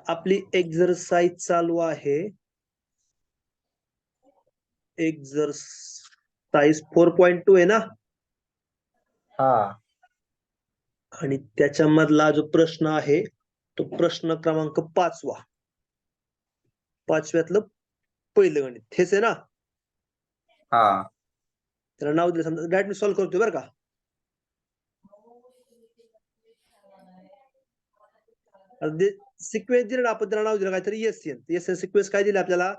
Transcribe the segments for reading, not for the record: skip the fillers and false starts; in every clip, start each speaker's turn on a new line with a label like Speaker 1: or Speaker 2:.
Speaker 1: आपली एक्झरसाइज चालू आहे. एक्झरसाइज 4.2 आहे ना.
Speaker 2: हा.
Speaker 1: आणि त्याच्यामधला जो प्रश्न आहे तो प्रश्न क्रमांक 5वा. 5व्यातलं पहिलं गणित हेच आहे ना.
Speaker 2: हा.
Speaker 1: त्याला नाव दिलं समजा डायरेक्ट मी सॉल्व्ह करतोय बरं का. सिक्वेन्स दिला ना आपण त्याला नाव दिलं काहीतरी एसएन. एसएन सिक्वेन्स काय दिलं आपल्याला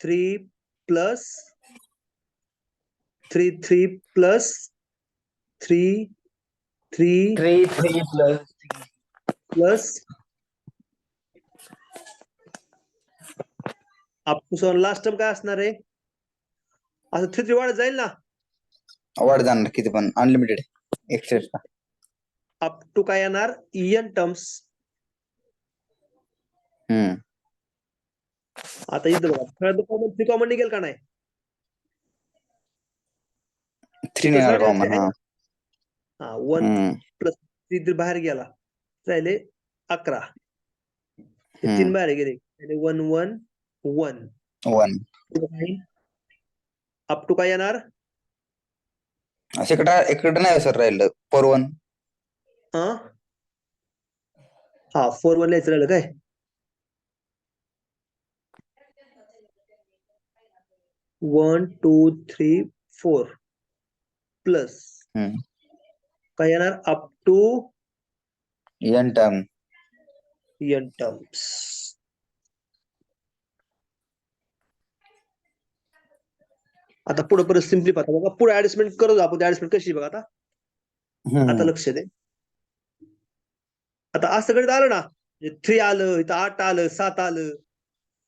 Speaker 1: 3 प्लस 3 3 प्लस 3 3
Speaker 2: 3 3 प्लस
Speaker 1: प्लस आपण लास्ट टर्म काय असणार आहे. असं 3 3 वाढत जाईल ना.
Speaker 2: वाढ जाणार किती पण अनलिमिटेड एक्सेस.
Speaker 1: अप टू काय येणार एन टर्म्स. आता इथं बघा 3 कॉमन निघेल का नाही.
Speaker 2: 3 निघाला कॉमन.
Speaker 1: हा 1 प्लस 3 बाहेर गेला राहिले 11. 3 बाहेर गेले 1 1 1 1 अप टू काय येणार.
Speaker 2: इकडे नाही सर राहिलं 4 1.
Speaker 1: हा 4 1 लिहायचं राहिलं काय. वन 2 3 4 प्लस काय येणार up to
Speaker 2: N term.
Speaker 1: N terms. आता पुढे परत सिम्प्लिफाय बघा. पुढे ऍडजस्टमेंट करू आपण. ऍडजस्टमेंट कशी बघा आता. आता लक्ष दे. आता असं गणित आलं ना 3 आलं इथं 8 आलं 7 आलं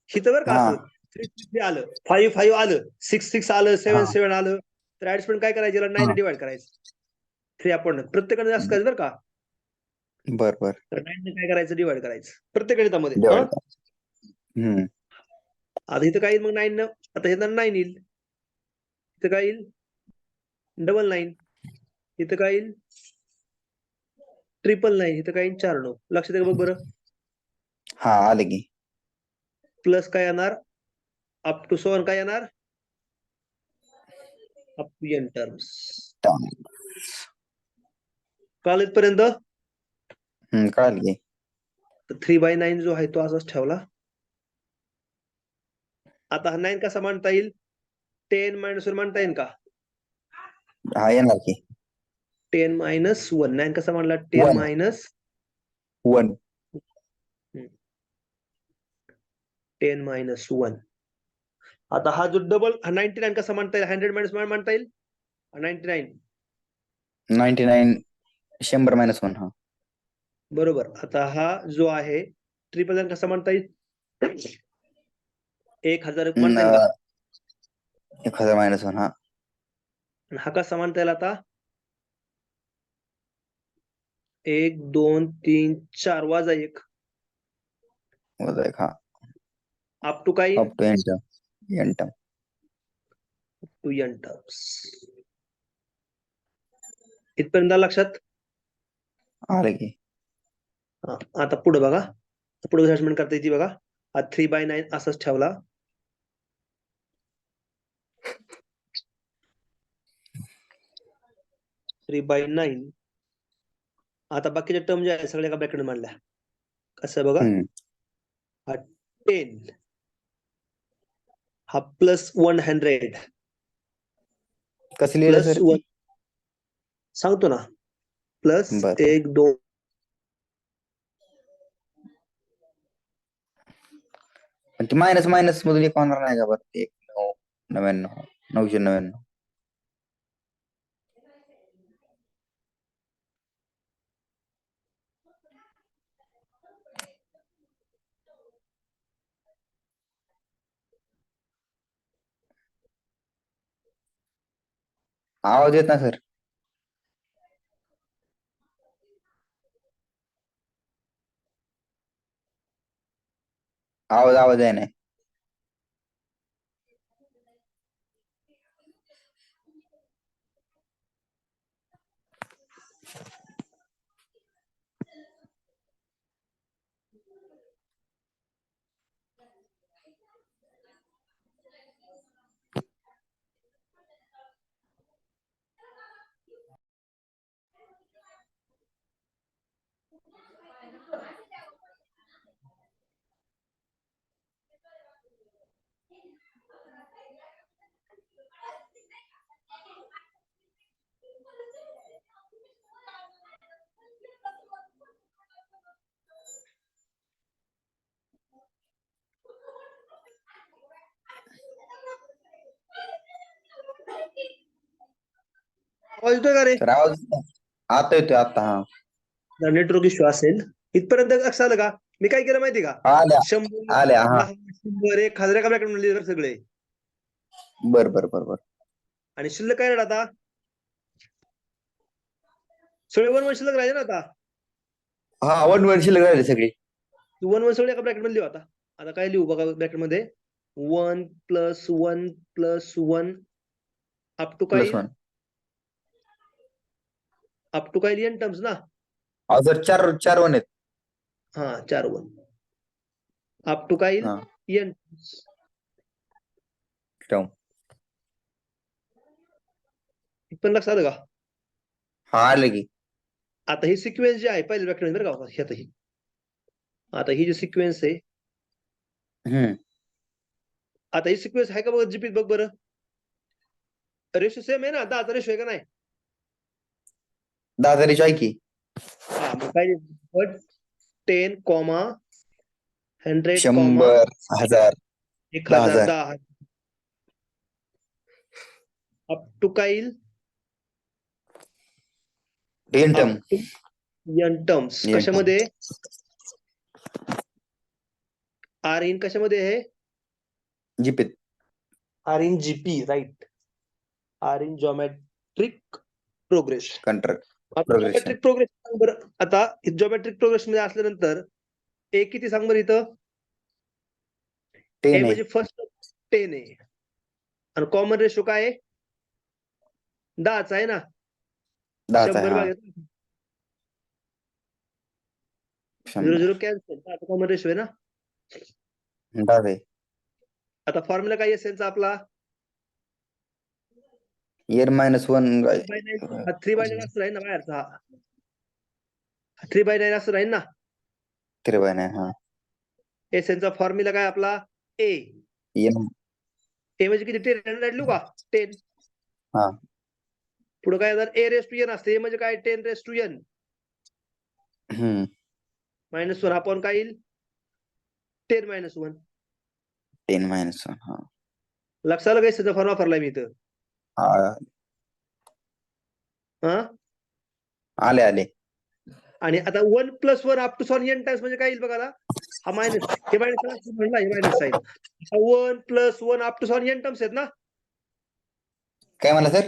Speaker 1: हिथं बरं का. असं 3 3 आलं 5 5 आलं 6 6 आलं 7 7 आलं तर ऍडजस्टमेंट काय करायचं याला 9 डिवाइड करायचं. 3 आपण प्रत्येकाने असं करायचं बरं का.
Speaker 2: बर.
Speaker 1: तर 9 काय करायचं डिवाइड करायचं प्रत्येक गणितामध्ये. आता इथं काय येईल मग 9 आता हे 9 येईल. इथं काय येईल 99. इथं काय येईल 999. इथं काय येईल 49. लक्षात आहे बघ बरं.
Speaker 2: हा आले की.
Speaker 1: प्लस काय येणार अप टू 7 काय येणार अप टू एन टर्म्स. कळालं इथपर्यंत.
Speaker 2: कळालं की.
Speaker 1: 3/9 जो आहे तो असाच ठेवला. आता हा 9 कसा मांडता येईल 10 - 1 मांडता येईल का.
Speaker 2: हा येणार की
Speaker 1: 10 - 1. 9 कसा मांडला 10 -
Speaker 2: 1.
Speaker 1: 10 - 1. आता हा जो डबल 99 कसा मांडता येईल 100 - 1 मांडता येईल 99.
Speaker 2: 99 100 - 1. हा
Speaker 1: बरोबर. आता हा जो आहे 999 कसा मांडता येईल 1000 मांडता येईल का.
Speaker 2: 1000 - 1.
Speaker 1: हा कसा मांडता येईल आता 1 2 3 4 वाजा 1
Speaker 2: हा
Speaker 1: अप टू काय
Speaker 2: up to N term.
Speaker 1: To N terms. इथपर्यंत लक्षात
Speaker 2: आले की.
Speaker 1: आता पुढे बघा. पुढे अडजस्टमेंट करता येते बघा. हा 3/9 असाच ठेवला. Three by 9. आता बाकीच्या टर्म ज्या आहेत सगळ्या एका ब्रॅकेट मांडल्या. कसं बघा हा 10 हा प्लस 100
Speaker 2: कसं लिहिलं
Speaker 1: प्लस
Speaker 2: सर
Speaker 1: 1 सांगतो ना प्लस 1 2
Speaker 2: मायनस मधून एक होणार नाही का बरं 1 9 99 999. आवाज येत ना सर. आवाज आहे ना.
Speaker 1: आवाज येतोय का रे?
Speaker 2: सर आवाज आता येतोय आता. हा
Speaker 1: नेटवर्क इश्यू असेल. इथपर्यंत लक्षात आलं का? मी काय केलं माहिती का?
Speaker 2: आल्या
Speaker 1: 100,
Speaker 2: आल्या. हा
Speaker 1: 10, 100, 1000 एका ब्रॅकेट मध्ये लिहिलं सगळे.
Speaker 2: बर बर बर बर.
Speaker 1: आणि शिल्लक काय राहिलं आता? सगळे 1 1 शिल्लक राहिले ना आता.
Speaker 2: हा 1 1 शिल्लक राहिले सगळी.
Speaker 1: 1 1 सगळे एका ब्रॅकेट मध्ये लिहू आता. आता काय लिहू बघा ब्रॅकेट मध्ये? 1 + 1 + 1 अप टू काय?
Speaker 2: +1.
Speaker 1: अप टू काय n टर्म्स ना?
Speaker 2: सर 4 1 आहेत.
Speaker 1: हा 4 1 अप टू काय
Speaker 2: हा
Speaker 1: n
Speaker 2: टर्म.
Speaker 1: पण लक्षात आलं का?
Speaker 2: हा आलं की.
Speaker 1: आता ही सिक्वेन्स जी आहे पहिल्या ब्रॅकेट मध्ये बरं का? आता ही जी सिक्वेन्स आहे,
Speaker 2: हम्म
Speaker 1: आता ही सिक्वेन्स आहे का बघ जीपी बघ बरं. रेशो सेम आहे ना? 10चा रेशो आहे का नाही?
Speaker 2: 10 तारीख आहे की.
Speaker 1: हा मग काय 10, 100,
Speaker 2: 100 1000
Speaker 1: 1000,
Speaker 2: 10,000
Speaker 1: 10,000 अप टू काय येईल?
Speaker 2: 10 टर्म.
Speaker 1: अप टू n टर्म्स.
Speaker 2: N term.
Speaker 1: कशामध्ये? आर इन कशामध्ये आहे?
Speaker 2: जीपीत.
Speaker 1: R in GP, right. R in geometric progress.
Speaker 2: Contract
Speaker 1: आता
Speaker 2: प्रोग्रेशन.
Speaker 1: जॉमेट्रिक प्रोग्रेस सांग बरं. आता जॉमेट्रिक प्रोग्रेस मध्ये असल्यानंतर ए किती सांग बरं इथं? ए
Speaker 2: 10 आहे.
Speaker 1: म्हणजे फर्स्ट 10 आहे. आणि कॉमन रेशो काय आहे? 10चा आहे ना?
Speaker 2: 10 आहे.
Speaker 1: 100
Speaker 2: हा
Speaker 1: भागिले 0
Speaker 2: 100
Speaker 1: 0 कॅन्सल. आता कॉमन रेशो आहे ना?
Speaker 2: 10 आहे.
Speaker 1: आता फॉर्म्युला काय असेल आपला?
Speaker 2: इयर -1
Speaker 1: 3/9 असं राहील ना बाहेरचा. 3/9 असं राहील ना?
Speaker 2: 3/9. हा
Speaker 1: एसएनचा फॉर्म्युला काय आपला? ए.
Speaker 2: एन.
Speaker 1: ए म्हणजे किती? 10 लिहू का? 10.
Speaker 2: हा
Speaker 1: पुढे काय जर ए रेस टू एन असते, ए म्हणजे काय? 10 रेस टू एन
Speaker 2: हम्म
Speaker 1: -1 अपॉन काय येईल? 10 - 1.
Speaker 2: 10 -1. हा
Speaker 1: लक्षात आलं का? एसएनचा फॉर्म्युला वापरलाय मी इथं.
Speaker 2: हा
Speaker 1: हा
Speaker 2: आले आले.
Speaker 1: आणि आता 1 + 1 up to son n times म्हणजे काय येईल बघा? हा मायनस, हे मायनस म्हणला, हे minus sign. 1 + 1 up to son n terms आहेत ना?
Speaker 2: काय म्हणला सर?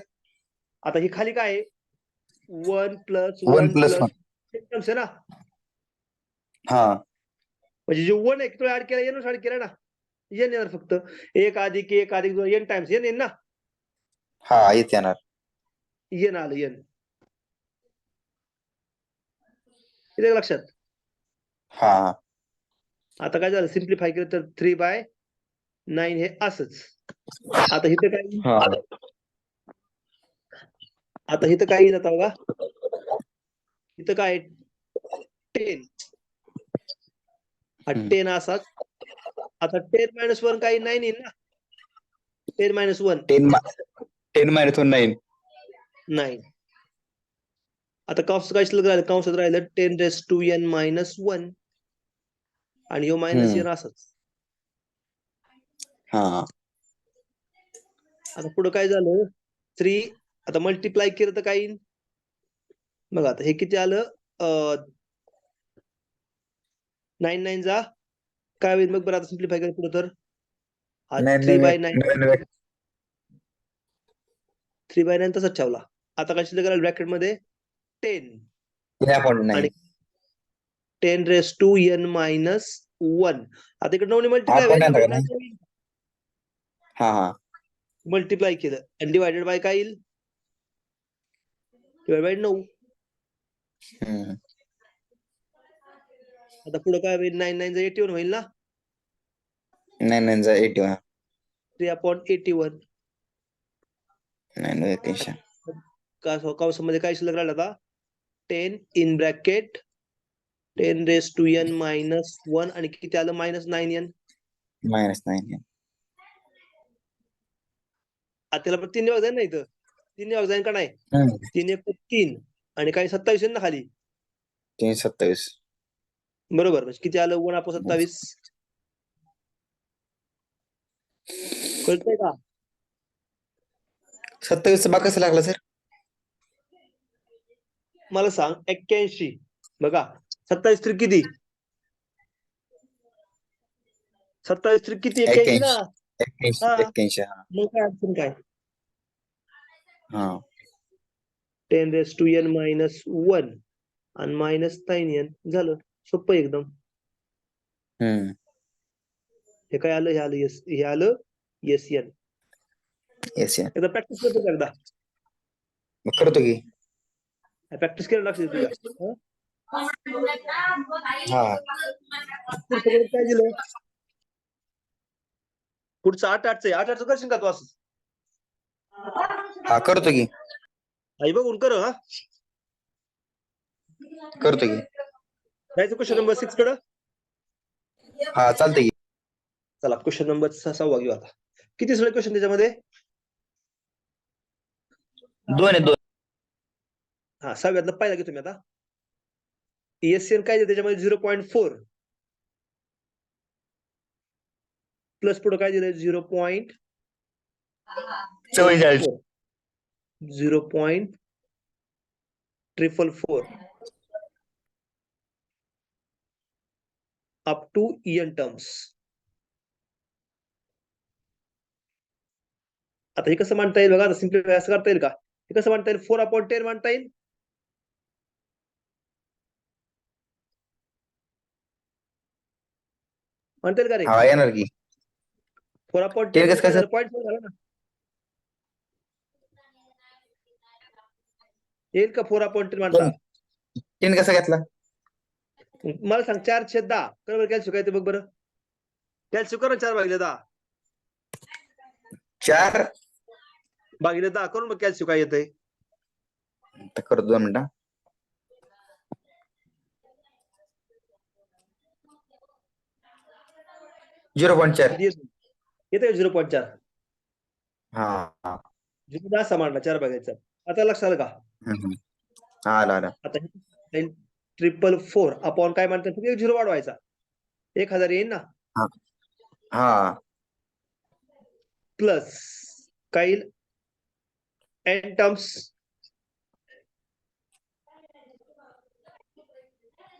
Speaker 1: आता ही खाली काय आहे? 1 +
Speaker 2: 1
Speaker 1: 1
Speaker 2: + 1.
Speaker 1: + n टर्म्स आहे ना?
Speaker 2: हा
Speaker 1: म्हणजे जे 1 आहे तो ऍड केला, n ऍड केला ना? n येणार फक्त. 1 + 1 + 2 n टाइम्स n येईल ना?
Speaker 2: हा येत येणार.
Speaker 1: n आलं n. येतं का लक्षात?
Speaker 2: हा हा
Speaker 1: आता काय झालं? सिम्प्लिफाय केलं तर 3/9 हे असंच. आता इथं काय येईल?
Speaker 2: हा
Speaker 1: आता इथं काय येईल आता बघा? इथं काय 10 हा 10 असाच. आता 10 - 1 काही 9 येईल ना? 10 - 1
Speaker 2: 10 -1 9.
Speaker 1: 9. आता कंस काय शिल्लक राहिलं? कंसात राहिलं 10 रेस टू n - 1 आणि ह्यो मायनस n असंच.
Speaker 2: हा
Speaker 1: आता पुढं काय झालं? 3 आता मल्टिप्लाय केलं तर काय येईल? बघा आता हे किती आलं? 9 9 जा काय होईल मग बरं? आता सिम्प्लिफाय केलं पुढे तर हा 3/9 3/9 तसंच ठेवला. आता काय शिल्लक राहिलं ब्रॅकेटमध्ये? 10 आणि 10 रेस टू n - 1. आता इकडे 9 मल्टिप्लाय होईल ना? मग 9 होईल.
Speaker 2: हा हा
Speaker 1: मल्टिप्लाय केलं आणि डिवायडेड बाय काय येईल? Divide by 9.
Speaker 2: हम्म
Speaker 1: आता पुढे काय होईल? 9 9 जा 81 होईल ना?
Speaker 2: 9 9 जा 81.
Speaker 1: 3/81.
Speaker 2: 9 81.
Speaker 1: कंसामध्ये काय शिल्लक राहिलं आता? 10 in bracket 10 raise to n - 1 आणि किती आलं? -9n.
Speaker 2: -9.
Speaker 1: आता त्याला पण 3 ने जाईल ना इथं? 3 ने जाईल का नाही?
Speaker 2: हम्म
Speaker 1: 3 1 3 आणि काही 27 येईल ना खाली?
Speaker 2: 327.
Speaker 1: बरोबर. म्हणजे किती आलं? 1/27. कळतंय का?
Speaker 2: 27 बा कसं लागला सर?
Speaker 1: मला सांग 81. बघा 27 त्रिक किती? 27 त्रिक किती? 81 ना.
Speaker 2: 81
Speaker 1: हा
Speaker 2: 81 हा
Speaker 1: मग काय अडचण काय?
Speaker 2: हा
Speaker 1: 10⁻⁻1 आणि -9n झालं. सोपं आहे एकदम.
Speaker 2: हम्म
Speaker 1: हे काय आलं? हे आलं एस, हे आलं SN.
Speaker 2: येस या
Speaker 1: एकदा प्रॅक्टिस करतो का एकदा?
Speaker 2: मग करतो की
Speaker 1: प्रॅक्टिस केलं लक्ष तुझ्या? हं?
Speaker 2: हा
Speaker 1: पुढचं गणित काय दिलं? पुढचं 8-8चं आहे. 8-8चं करशील का तू असं?
Speaker 2: हा करतो की
Speaker 1: आई बघून कर हा.
Speaker 2: करतो की
Speaker 1: जायचं क्वेश्चन नंबर 6 कडं.
Speaker 2: हा चालतंय की
Speaker 1: चला क्वेश्चन नंबर 6 घेऊ आता. किती सगळे क्वेश्चन त्याच्यामध्ये?
Speaker 2: 2 आहे 2
Speaker 1: हा 6व्यातला पहिला घेतो मी आता. SN काय दिलं त्याच्यामध्ये? 0.4 प्लस पुढे काय दिलंय? 0.44
Speaker 2: 44
Speaker 1: 0.444 अप टू EN टर्म्स. आता हे कसं मांडता येईल बघा? सिम्प्लिफाय असं करता येईल का? हे कसं मांडता येईल? 4/10 मांडता येईल? मांडता येईल का रे?
Speaker 2: हा येणार की
Speaker 1: 4/10
Speaker 2: 10
Speaker 1: म्हणजे
Speaker 2: कसं
Speaker 1: काय
Speaker 2: काय
Speaker 1: झालं?
Speaker 2: सर
Speaker 1: पॉईंट झालं ना. येईल का 4/10 मांडता?
Speaker 2: 10 कसा घेतला
Speaker 1: मला सांग 4/10 कर बरं. कॅल्शियम काय ते बघ बरं. कॅल्शियम कर ना. 4/10
Speaker 2: 4
Speaker 1: भागिले 10 करून बघ कॅल्शियम काय येतंय.
Speaker 2: करतो 2 मिनिटं 0.4
Speaker 1: किती येतंय? 0.4.
Speaker 2: हा हा
Speaker 1: 0.10 मांडला 4 भागायचा. आता लक्षात आलं का?
Speaker 2: हम्म. हा आला आला
Speaker 1: आता 444 अपॉन काय म्हणतात? फक्त 1 0 वाढवायचा. 1000 येईल ना.
Speaker 2: हा हा
Speaker 1: प्लस काही एन टर्म्स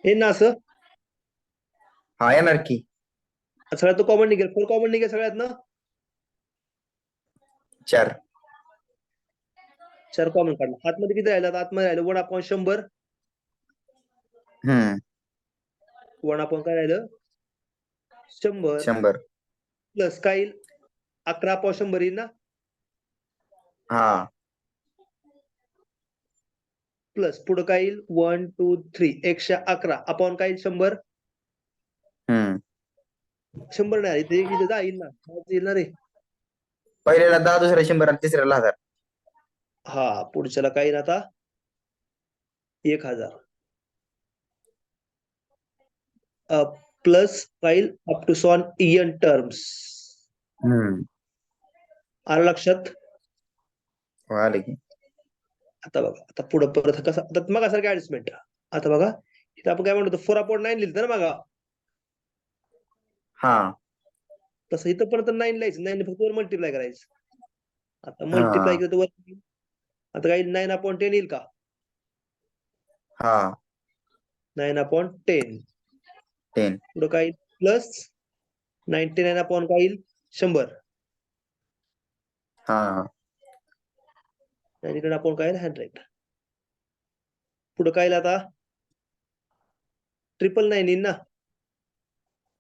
Speaker 1: येईल ना असं.
Speaker 2: हा येणार की
Speaker 1: सगळ्यात तो कॉमन निघेल. 4 कॉमन निघेल सगळ्यात ना.
Speaker 2: 4
Speaker 1: 4 कॉमन काढला. आतमध्ये किती राहिलं? आतमध्ये राहिलं 1/100.
Speaker 2: हम्म
Speaker 1: 1 काय राहिलं? 100
Speaker 2: 100
Speaker 1: प्लस काय येईल? 11/100 येईल ना.
Speaker 2: हा
Speaker 1: प्लस पुढे काय येईल? 1 2 3 111 अपॉन काय येईल? 100.
Speaker 2: हम्म
Speaker 1: 100 नाही इथे इथे 10 येईल ना. येईल ना रे.
Speaker 2: पहिल्याला 10 दुसऱ्या 100 आणि तिसऱ्याला 1000
Speaker 1: हा पुढच्याला काय येईल आता? 1000 plus file up to son EN terms.
Speaker 2: Hmm
Speaker 1: आलं लक्षात?
Speaker 2: आले की
Speaker 1: आता बघा. आता पुढे परत कसं आता मग सारखं ऍडजस्टमेंट. आता बघा इथं आपण काय म्हणतो? 4/9 लिहिलं ना बघा.
Speaker 2: हा
Speaker 1: तसं इथं परत 9 लिहायचं. 9 फक्त वर मल्टिप्लाय करायचं. आता
Speaker 2: हा
Speaker 1: मल्टिप्लाय केलं तर वर आता काही 9/10 येईल का?
Speaker 2: हा
Speaker 1: 9/10
Speaker 2: 10
Speaker 1: पुढे काय प्लस 99 काय येईल? 100.
Speaker 2: हा
Speaker 1: 99 काय येईल? 100. पुढे काय येईल आता? 999 येईल ना.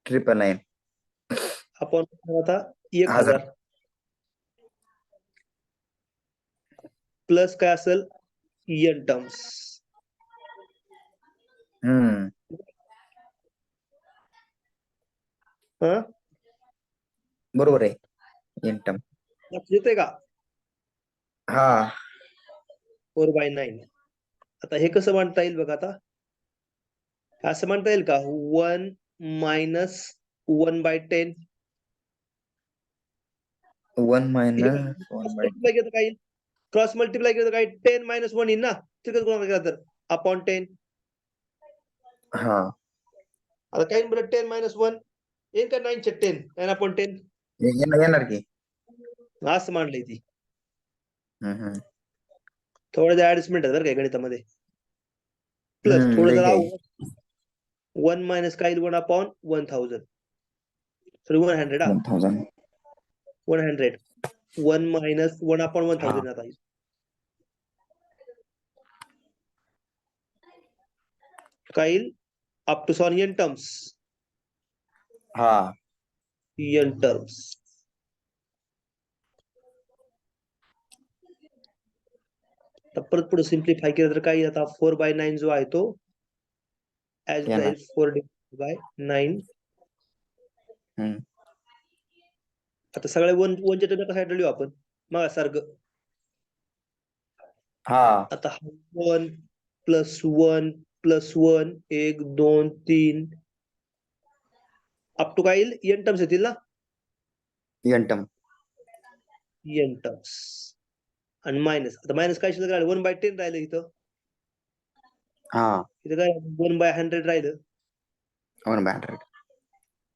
Speaker 2: 999
Speaker 1: अपॉन आता
Speaker 2: 1000
Speaker 1: 1000 प्लस काय असेल? EN terms.
Speaker 2: हम्म
Speaker 1: हा
Speaker 2: बरोबर आहे इनटम
Speaker 1: लक्ष येते का?
Speaker 2: हा
Speaker 1: 4/9. आता हे कसं म्हणता येईल बघा. आता असं म्हणता येईल का? 1 मायनस 1/10.
Speaker 2: 1
Speaker 1: हे
Speaker 2: मायनस 1
Speaker 1: क्रॉस
Speaker 2: बाय
Speaker 1: मल्टिप्लाय केलं काय? क्रॉस मल्टिप्लाय केलं काय? 10 - 1 येईल ना. तिकडे गुणाकार केला तर अपॉन 10.
Speaker 2: हा
Speaker 1: आता काय बरं 10 - 1 येईल का? 9/10 9/10
Speaker 2: येणार की
Speaker 1: असं मांडलंय ती.
Speaker 2: हम्म
Speaker 1: थोडं ऍडजस्टमेंट आहे बरं काय गणितामध्ये. प्लस थोडं
Speaker 2: लई
Speaker 1: जर
Speaker 2: आहे.
Speaker 1: 1 मायनस काय 1/1000 सॉरी 100 हा
Speaker 2: 1000.
Speaker 1: 100 1 मायनस 1/1000
Speaker 2: हा
Speaker 1: आता काय येईल up to son n terms
Speaker 2: हा
Speaker 1: n टर्म्स परत पुढे सिम्प्लिफाय केलं तर काय येईल आता 4/9 जो आहे तो ऍज इट
Speaker 2: येणार.
Speaker 1: इज 4/9
Speaker 2: हम्म.
Speaker 1: आता सगळ्या वनच्या टर्म कसा लिहू आपण मग सारखं
Speaker 2: हा
Speaker 1: आता 1 प्लस 1 प्लस 1 1 2 3 अप टू काय येईल n टर्म्स येतील ना
Speaker 2: यंटम.
Speaker 1: n टर्म्स आणि मायनस आता मायनस काय शिल्लक राहिलं 1/10 राहिलं इथं
Speaker 2: हा
Speaker 1: इथं काय 1/100 राहिलं
Speaker 2: 1/100.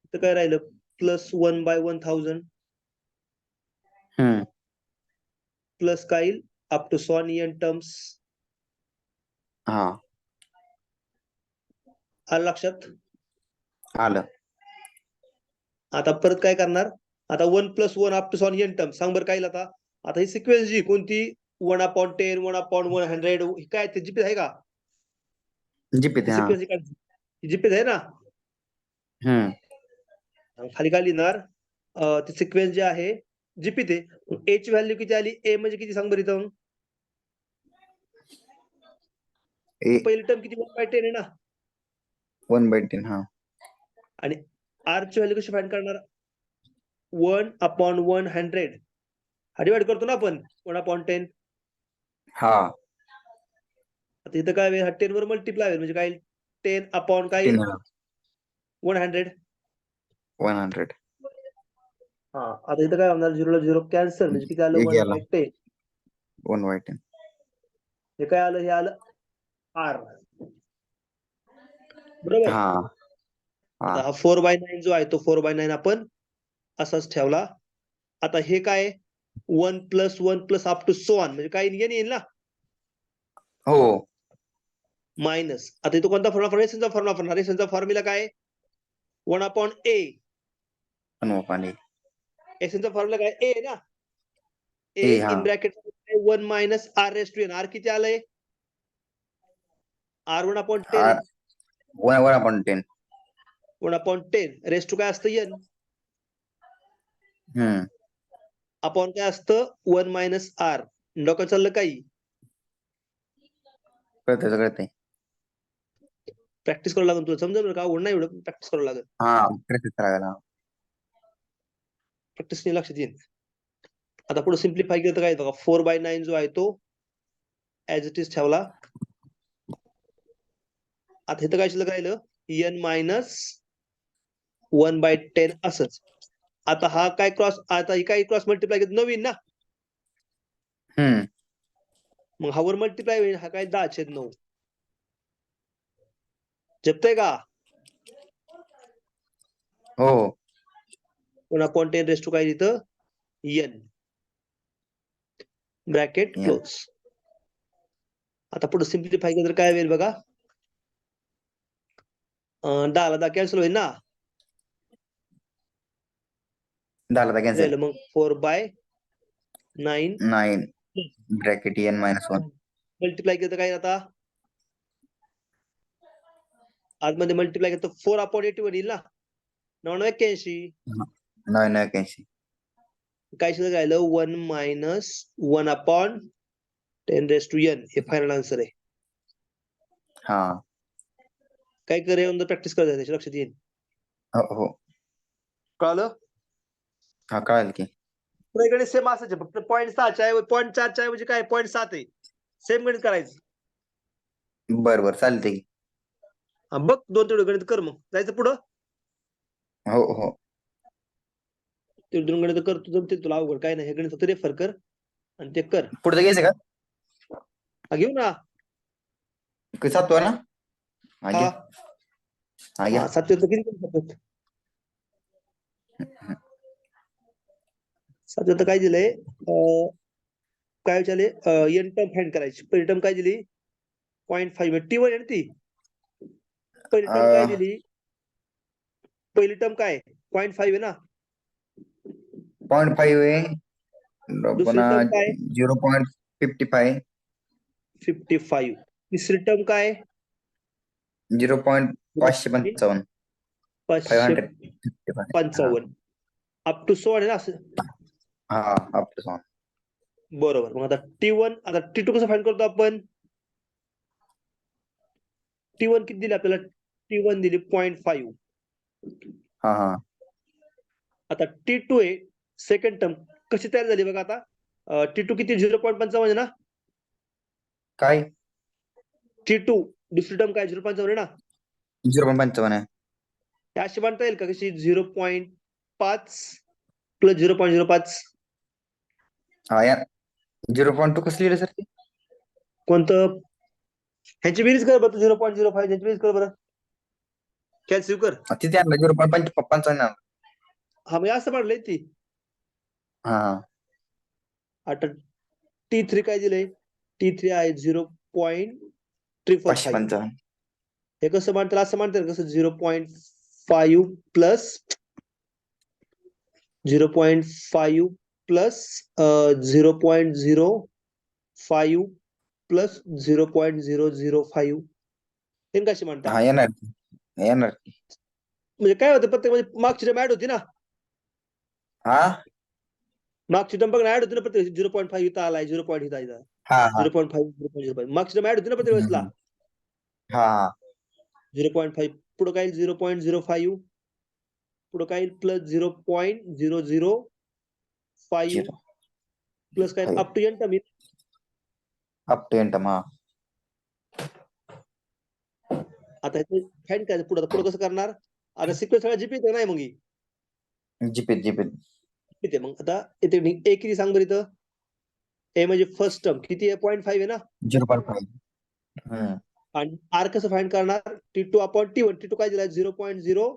Speaker 1: इथं काय राहिलं प्लस 1/1000
Speaker 2: हम्म.
Speaker 1: प्लस काय येईल up to son n terms
Speaker 2: हा
Speaker 1: आलं लक्षात
Speaker 2: आलं.
Speaker 1: आता परत काय करणार आता 1 plus 1 up to son n term सांग बरं काय येईल आता आता ही सिक्वेन्स जी कोणती 1/10 1/100 ही काय ते जीपी आहे का
Speaker 2: जीपीते. हा
Speaker 1: सिक्वेन्स काय जीपी आहे ना
Speaker 2: हम्म.
Speaker 1: आणि खाली काय लिहिणार ती सिक्वेन्स जी आहे जीपी ते ए ची व्हॅल्यू किती आली ए म्हणजे किती सांग बरं इथं
Speaker 2: ए
Speaker 1: पहिली टर्म किती 1/10 आहे ना
Speaker 2: 1/10. हा
Speaker 1: आणि आर ची व्हॅल्यू कशी फाइंड करणार 1/100 हा डिवाइड करतो ना आपण 1/10
Speaker 2: हा
Speaker 1: आता इथं काय होईल हा 10 वर मल्टिप्लाय होईल म्हणजे काय 10 अपॉन काय
Speaker 2: 10.
Speaker 1: येईल
Speaker 2: हा
Speaker 1: 100
Speaker 2: 100.
Speaker 1: हा आता इथं काय होणार 0 ला 0 कॅन्सल म्हणजे किती आलं
Speaker 2: एक गेला
Speaker 1: 1/10
Speaker 2: 1/10.
Speaker 1: हे काय आलं हे आलं आर बरोबर
Speaker 2: हा हा
Speaker 1: आता हा 4/9 जो आहे तो 4/9 आपण असाच ठेवला आता हे काय 1 plus 1 plus up to so on म्हणजे काय येईल ना
Speaker 2: हो
Speaker 1: मायनस आता इथं कोणता फॉर्म्युला रेशनचा फॉर्म्युला वापरणार रेशनचा फॉर्म्युला काय 1/a
Speaker 2: पाणी.
Speaker 1: रेशनचा फॉर्म्युला काय ए ना ए
Speaker 2: ए हा
Speaker 1: in bracket 1 minus R raise to N R किती आलंय आर 1/10 आहे
Speaker 2: 1/10.
Speaker 1: 1/10 रेस टू काय असतं एन
Speaker 2: हम्म.
Speaker 1: अपॉन काय असतं 1 मायनस आर डोकं चाललं काही
Speaker 2: कळतंय कळतंय.
Speaker 1: प्रॅक्टिस करावं लागेल तुला समजा का आवड नाही एवढं प्रॅक्टिस करावं लागेल
Speaker 2: हा प्रॅक्टिस करायला.
Speaker 1: प्रॅक्टिस लक्षात येईल आता पुढे सिम्प्लिफाय केलं तर काय बघा 4/9 जो आहे तो ऍज इट इज ठेवला आता इथं काय शिल्लक राहिलं n मायनस 1/10 असंच आता हा काय क्रॉस आता ही काय क्रॉस मल्टिप्लाय केलं नवीन ना
Speaker 2: हम्म.
Speaker 1: मग हा वर मल्टिप्लाय होईल हा काय 10/9 जपतंय का
Speaker 2: हो
Speaker 1: 1/10 रेस टू काय इथं n ब्रॅकेट
Speaker 2: N.
Speaker 1: क्लोज आता पुढे सिम्प्लिफाय केलं तर काय होईल बघा 10 ला 10 कॅन्सल होईल ना
Speaker 2: 10 कॅन्सल.
Speaker 1: राहिलं मग 4/9
Speaker 2: 9 ब्रॅकेट n-1.
Speaker 1: मल्टिप्लाय केलं तर काय आता आतमध्ये मल्टिप्लाय केलं तर 4/81 येईल ना 981
Speaker 2: 981.
Speaker 1: काय शिल्लक राहिलं 1 मायनस 1/10 रेस टू n हे फायनल आन्सर आहे
Speaker 2: हा
Speaker 1: काय करे प्रॅक्टिस करायचं त्याच्या लक्षात येईल
Speaker 2: हो हो
Speaker 1: कळलं
Speaker 2: हा कळाल की.
Speaker 1: पुढे गणित सेम असायचे फक्त 0.6 आहे 0.4 ऐवजी काय 0.7 आहे सेम गणित करायचं
Speaker 2: बर बर चालते की.
Speaker 1: हा, बघ 2 तेवढे गणित कर मग जायचं पुढं
Speaker 2: हो हो
Speaker 1: ते 2 गणित करतो जमते तुला अवघड काय नाही हे गणित फक्त रेफर कर आणि ते कर
Speaker 2: पुढचं घ्यायचं का
Speaker 1: हा, घेऊ ना
Speaker 2: 7वा ना. हा
Speaker 1: हा
Speaker 2: घ्या हा घ्या.
Speaker 1: 7 किती करू 7 काय दिलंय काय विचारले एन टर्म फाइंड करायची पहिली टर्म काय दिली 0.5 टी वन आहे ना ती पहिली टर्म काय दिली? पहिली टर्म काय 0.5 आहे ना.
Speaker 2: 0.5 आहे.
Speaker 1: दुसरी
Speaker 2: पुन्हा
Speaker 1: टर्म काय?
Speaker 2: 0.55.
Speaker 1: 55. तिसरी टर्म काय?
Speaker 2: 0.555. 555.
Speaker 1: 555 अप टू 100 आहे ना असं.
Speaker 2: हा अप टू 100.
Speaker 1: बरोबर. मग आता T1, आता T2 कसं फाइंड करतो आपण? T1 किती दिली आपल्याला? T1 दिली 0.5.
Speaker 2: हा हा
Speaker 1: आता T2 आहे सेकंड टर्म कशी तयार झाली बघा आता. T2 किती 0.55 आहे ना.
Speaker 2: काय
Speaker 1: T2 दुसरी टर्म काय 0.55 आहे ना.
Speaker 2: 0.55 आहे.
Speaker 1: हे अशी म्हणता येईल का कशी 0.5 प्लस 0.05?
Speaker 2: हा या 0.2 कसं लिहिलं सर ते?
Speaker 1: कोणतं? ह्याची बेरीज कर बरं. 0.05 ह्याची बेरीज कर बरं. कॅल्क्युलेट कर.
Speaker 2: तिथे आणलं 0.55.
Speaker 1: हा म्हणजे असं पडलंय ती.
Speaker 2: हा
Speaker 1: आता T3 काय दिलंय? T3 आहे 0.345.
Speaker 2: 555.
Speaker 1: हे कसं म्हणतात? असं म्हणतात कसं 0.5 प्लस 0.5 प्लस 0.05 प्लस 0.005 हे कशी म्हणतात?
Speaker 2: हा येणार येणार.
Speaker 1: म्हणजे काय होतं प्रत्येक म्हणजे मागची टर्म ऍड होती ना.
Speaker 2: हा
Speaker 1: मागची टर्म बघ ऍड होती ना प्रत्येक 0.5 इथं आलाय 0. इथं आला
Speaker 2: हा हा
Speaker 1: 0.5 0.05 मागची टर्म ऍड होती ना प्रत्येक वेळेसला.
Speaker 2: हा हा
Speaker 1: 0.5 पुढे काय 0.05 पुढे काय प्लस 0.005
Speaker 2: 0
Speaker 1: प्लस काय up to N term.
Speaker 2: Up to end हा
Speaker 1: आता फाईंड काय पुढे पुढे कसं करणार? आता सिक्वेन्स सगळा जीपी नाही मग ही.
Speaker 2: जीपीत
Speaker 1: किती मग आता इथे ए किती सांग बरं इथं. ए म्हणजे फर्स्ट टर्म किती आहे? 0.5 आहे ना.
Speaker 2: 0.5.
Speaker 1: आणि आर कसं फाइंड करणार? T2 upon T1. T2 काय दिलाय? 0.05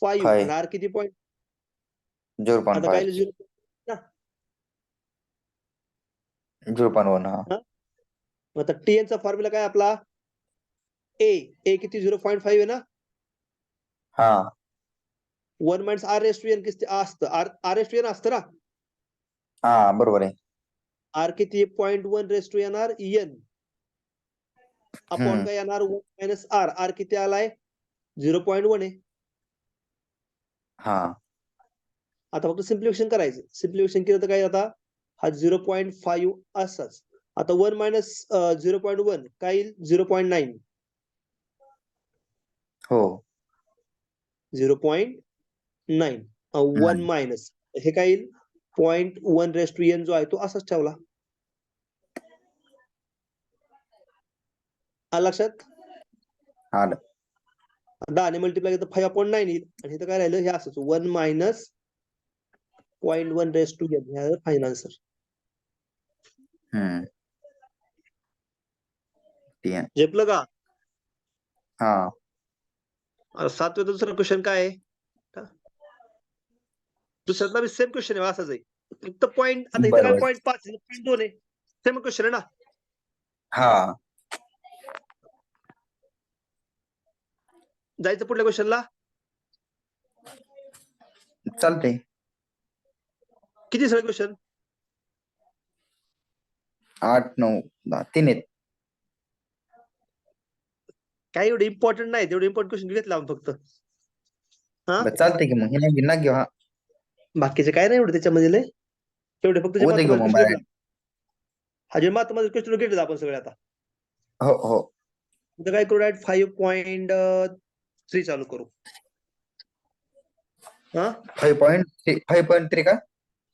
Speaker 1: आणि आर किती पॉईंट? आता काय
Speaker 2: 0.5 0.1 हा
Speaker 1: आता TN चा फॉर्म्युला काय आपला? ए किती 0.5 आहे ना.
Speaker 2: हा
Speaker 1: 1 minus R raise to N किती असतं? आर रेस टू एन असतं ना.
Speaker 2: हा बरोबर आहे.
Speaker 1: आर किती 0.1 raise to N R N upon काय येणार? 1 मायनस आर. आर किती आलाय? 0.1 आहे.
Speaker 2: हा
Speaker 1: आता फक्त सिम्प्लिफिकेशन करायचं. सिम्प्लिफिकेशन केलं तर काय आता हा 0.5 असाच. आता 1 मायनस 0.1 काय येईल? 0.9.
Speaker 2: हो
Speaker 1: 0.9 1 मायनस हे काय येईल? 0.1 रेस टू एन जो आहे तो असाच ठेवला. आलं लक्षात?
Speaker 2: आलं
Speaker 1: 10 ने मल्टिप्लाय केलं तर 5/9 येईल आणि इथं काय राहिलं? हे असंच 1 मायनस 0.1 रेस टू एन हे फायनल आन्सर.
Speaker 2: TN
Speaker 1: झेपलं का?
Speaker 2: हा
Speaker 1: 7वें दुसरा क्वेश्चन काय आहे? दुसऱ्यातला बी सेम क्वेश्चन आहे असाच आहे. फक्त पॉईंट आता इथं काय
Speaker 2: बरोबर
Speaker 1: 0.5 0.2 आहे. सेम क्वेश्चन आहे ना.
Speaker 2: हा
Speaker 1: जायचं पुढल्या क्वेश्चनला.
Speaker 2: चालते.
Speaker 1: किती सगळे क्वेश्चन?
Speaker 2: 8 9 10 3 आहेत.
Speaker 1: काही एवढे इम्पॉर्टंट नाही. तेवढे इम्पॉर्टंट क्वेश्चन घेतला आपण फक्त. हा
Speaker 2: चालते की मग हे नाही घेऊ. हा
Speaker 1: बाकीचे काय नाही एवढे त्याच्यामध्ये लय. तेवढे फक्त जे
Speaker 2: उद्या घेऊ
Speaker 1: महत्वाचे
Speaker 2: मग
Speaker 1: क्वेश्चन
Speaker 2: बाहेर.
Speaker 1: घेतला. हा जे महत्वाचे क्वेश्चन घेतले आपण सगळे आता.
Speaker 2: हो हो
Speaker 1: इथं काय करू? 5.3 चालू करू. हा
Speaker 2: 5.3 का